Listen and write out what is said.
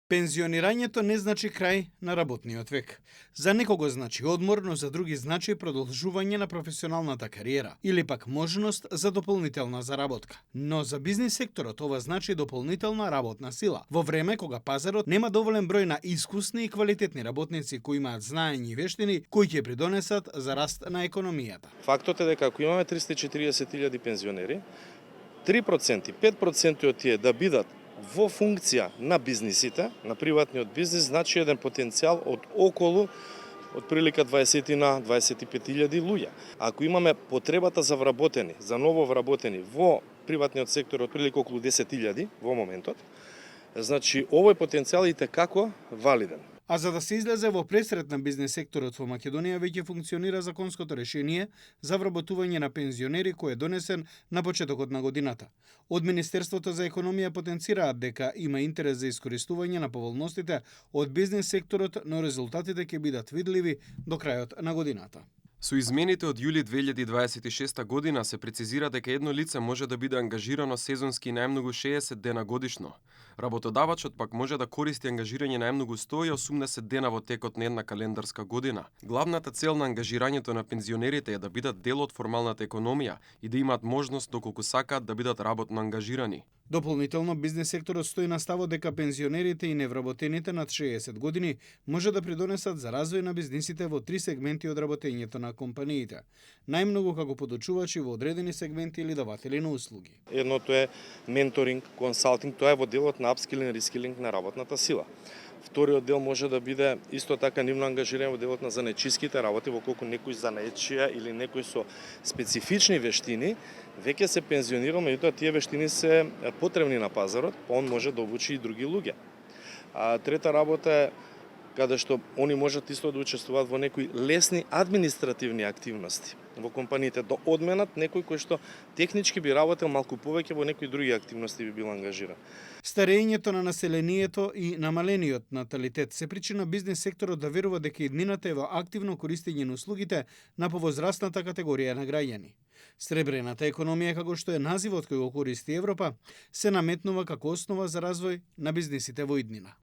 Пензионирањето не значи крај на работниот век. За некого значи одмор, но за други значи продолжување на професионалната кариера или пак можност за дополнителна заработка. Но за бизнис секторот ова значи дополнителна работна сила, во време кога пазарот нема доволен број на искусни и квалитетни работници кои имаат знаење и вештини кои ќе придонесат за раст на економијата. Фактот е дека ако имаме 340.000 пензионери, 3%, 5% од тие да бидат во функција на бизнисите, на приватниот бизнис, значи еден потенцијал од околу отприлика 20 на 25.000 луѓе. Ако имаме потребата за вработени, за ново вработени во приватниот сектор отприлика околу 10.000 во моментот, значи овој потенцијал е итекако валиден. А за да се излезе во пресрет на бизнес секторот во Македонија, веќе функционира законското решение за вработување на пензионери кој е донесен на почетокот на годината. Од Министерството за економија потенцираат дека има интерес за искористување на поволностите од бизнес секторот, но резултатите ќе бидат видливи до крајот на годината. Со измените од јули 2026 година се прецизира дека едно лице може да биде ангажирано сезонски најмногу 60 дена годишно. Работодавачот пак може да користи ангажирање најмногу 180 дена во текот на една календарска година. Главната цел на ангажирањето на пензионерите е да бидат дел од формалната економија и да имаат можност доколку сакаат да бидат работно ангажирани. Дополнително, бизнес секторот стои на ставот дека пензионерите и невработените над 60 години може да придонесат за развој на бизнисите во три сегменти од работењето на компаниите. Најмногу како подочувачи во одредени сегменти или даватели на услуги. Едното е менторинг, консалтинг, тоа е во делот на апскилинг, рискилинг на работната сила. Вториот дел може да биде исто така нивно ангажирање во делот на занаетчиските работи, во колку некој занаетчија или некој со специфични вештини веќе се пензионирал, меѓутоа тие вештини се потребни на пазарот, па он може да обучи и други луѓе. А трета работа е каде што они можат исто да учествуваат во некои лесни административни активности во компаниите, да одменат некој кој што технички би работел малку повеќе во некои други активности би бил ангажиран. Старењето на населението и намалениот наталитет се причина бизнес секторот да верува дека иднината е во активно користење на услугите на повозрастната категорија на граѓани. Сребрената економија, како што е називот кој го користи Европа, се наметнува како основа за развој на бизнисите во иднина.